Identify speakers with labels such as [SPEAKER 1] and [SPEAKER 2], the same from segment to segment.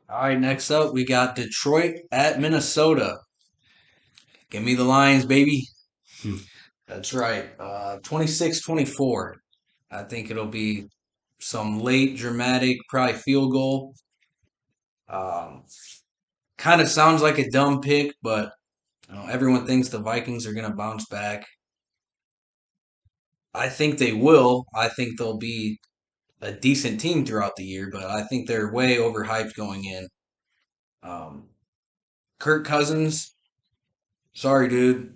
[SPEAKER 1] All right, next up we got Detroit at Minnesota. Give me the Lions, baby.
[SPEAKER 2] Hmm.
[SPEAKER 1] That's right. 26-24. I think it'll be some late dramatic, probably field goal. Um, Kind of sounds like a dumb pick, but everyone thinks the Vikings are going to bounce back. I think they will. I think they'll be a decent team throughout the year, but I think they're way overhyped going in. Um, Kirk Cousins, sorry, dude.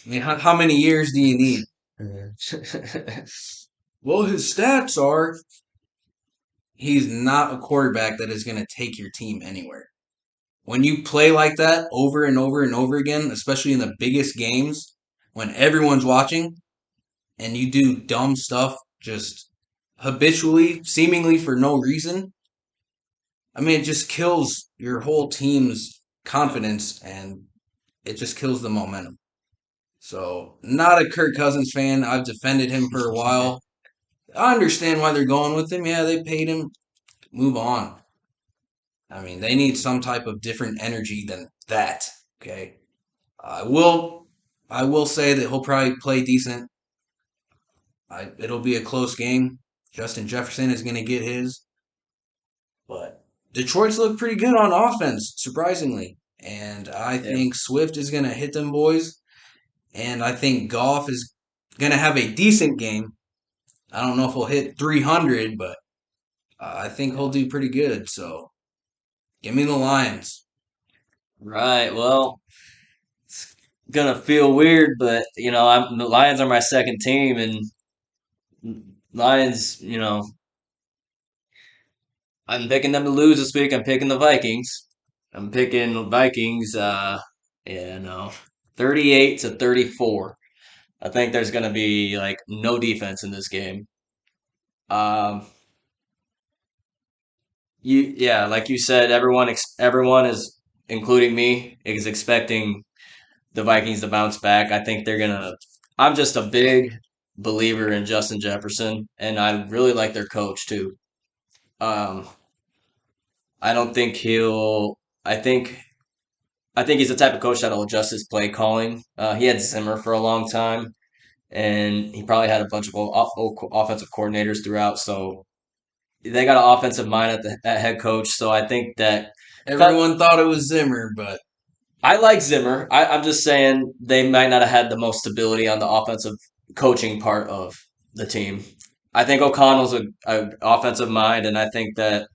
[SPEAKER 1] I mean, how many years do you need? Well, his stats are he's not a quarterback that is going to take your team anywhere. When you play like that over and over and over again, especially in the biggest games, when everyone's watching and you do dumb stuff just habitually, seemingly for no reason, I mean, it just kills your whole team's confidence and it just kills the momentum. So, not a Kirk Cousins fan. I've defended him for a while. I understand why they're going with him. Yeah, they paid him. Move on. I mean, they need some type of different energy than that. Okay. I will I will say that he'll probably play decent. It'll be a close game. Justin Jefferson is going to get his, but Detroit's look pretty good on offense, surprisingly. And I
[SPEAKER 2] Yeah.
[SPEAKER 1] think Swift is going to hit them boys. And I think Goff is going to have a decent game. I don't know if he'll hit 300, but I think he'll do pretty good. So give me the Lions.
[SPEAKER 2] Right. Well, it's gonna feel weird, but the Lions are my second team, and Lions. I'm picking them to lose this week. I'm picking the Vikings. I'm picking the Vikings. Yeah, no, 38-34. I think there's gonna be like no defense in this game. Um, yeah, like you said, everyone is, including me, is expecting the Vikings to bounce back. I think they're gonna. I'm just a big believer in Justin Jefferson, and I really like their coach too. Um, I don't think he'll. I think I think he's the type of coach that'll adjust his play calling. He had Zimmer for a long time, and he probably had a bunch of offensive coordinators throughout. So they got an offensive mind at head coach. So I think that
[SPEAKER 1] Everyone thought it was Zimmer, but
[SPEAKER 2] I like Zimmer. I'm just saying they might not have had the most stability on the offensive coaching part of the team. I think O'Connell's a offensive mind, and I think that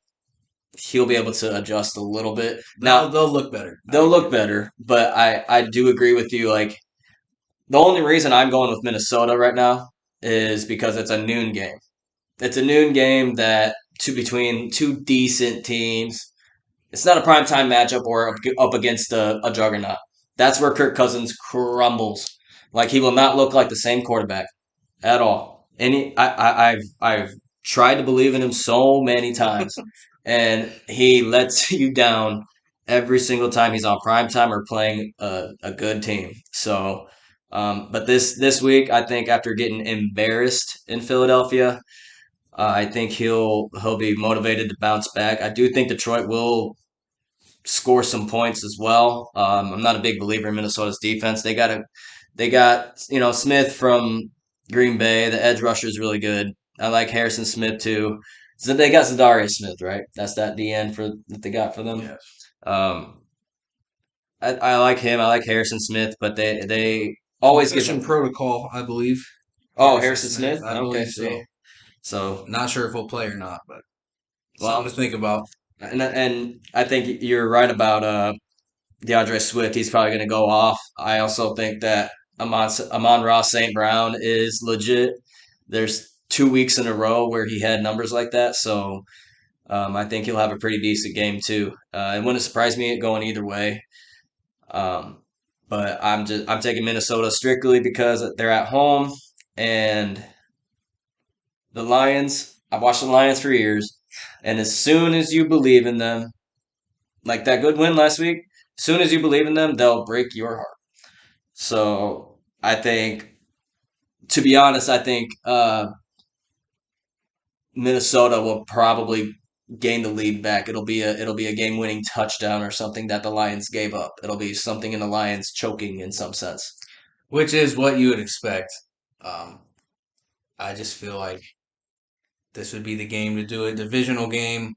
[SPEAKER 2] he'll be able to adjust a little bit.
[SPEAKER 1] they'll
[SPEAKER 2] Now
[SPEAKER 1] they'll look better. I
[SPEAKER 2] they'll
[SPEAKER 1] agree.
[SPEAKER 2] look better, but I do agree with you. Like the only reason I'm going with Minnesota right now is because it's a noon game. It's a noon game that between two decent teams. It's not a primetime matchup or up against a juggernaut. That's where Kirk Cousins crumbles. Like he will not look like the same quarterback at all. And I've tried to believe in him so many times, and he lets you down every single time he's on primetime or playing a good team. So, but this week, I think after getting embarrassed in Philadelphia, I think he'll be motivated to bounce back. I do think Detroit will score some points as well. I'm not a big believer in Minnesota's defense. They got Smith from Green Bay. The edge rusher is really good. I like Harrison Smith too. So they got Zadarius Smith, right? That's that DN for that they got for them.
[SPEAKER 1] Yes.
[SPEAKER 2] Um, I like him. I like Harrison Smith, but they always give
[SPEAKER 1] Concussion
[SPEAKER 2] him.
[SPEAKER 1] protocol, I believe.
[SPEAKER 2] Oh,
[SPEAKER 1] Harrison
[SPEAKER 2] Harrison
[SPEAKER 1] Smith,
[SPEAKER 2] Smith.
[SPEAKER 1] I
[SPEAKER 2] Okay,
[SPEAKER 1] believe
[SPEAKER 2] see.
[SPEAKER 1] so.
[SPEAKER 2] So
[SPEAKER 1] Not sure if he'll play or not, but something
[SPEAKER 2] well,
[SPEAKER 1] to think about.
[SPEAKER 2] and I think you're right about DeAndre Swift, he's probably going to go off. I also think that Amon Ross St. Brown is legit. There's 2 weeks in a row where he had numbers like that, so I think he'll have a pretty decent game too. It wouldn't surprise me going either way. Um, but I'm taking Minnesota strictly because they're at home and the Lions. I've watched the Lions for years, and as soon as you believe in them, like that good win last week, as soon as you believe in them, they'll break your heart. So I think, to be honest, I think Minnesota will probably gain the lead back. It'll be a game winning touchdown or something that the Lions gave up. It'll be something in the Lions choking in some sense.
[SPEAKER 1] which is what you would expect. Um, I just feel like this would be the game to do it. Divisional game.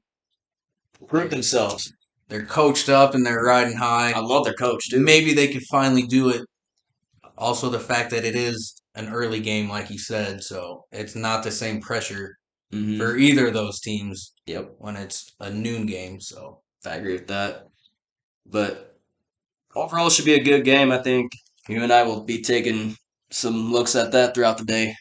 [SPEAKER 2] Prove
[SPEAKER 1] They're
[SPEAKER 2] themselves.
[SPEAKER 1] they're coached up and they're riding
[SPEAKER 2] I
[SPEAKER 1] high.
[SPEAKER 2] love their coach too.
[SPEAKER 1] Maybe they could finally do it. Also, the fact that it is an early game, like you said, so it's not the same pressure
[SPEAKER 2] Hmm.
[SPEAKER 1] for either of those teams
[SPEAKER 2] Yep,
[SPEAKER 1] when it's a noon game. So
[SPEAKER 2] I agree with that. But overall, it should be a good game. I think you and I will be taking some looks at that throughout the day.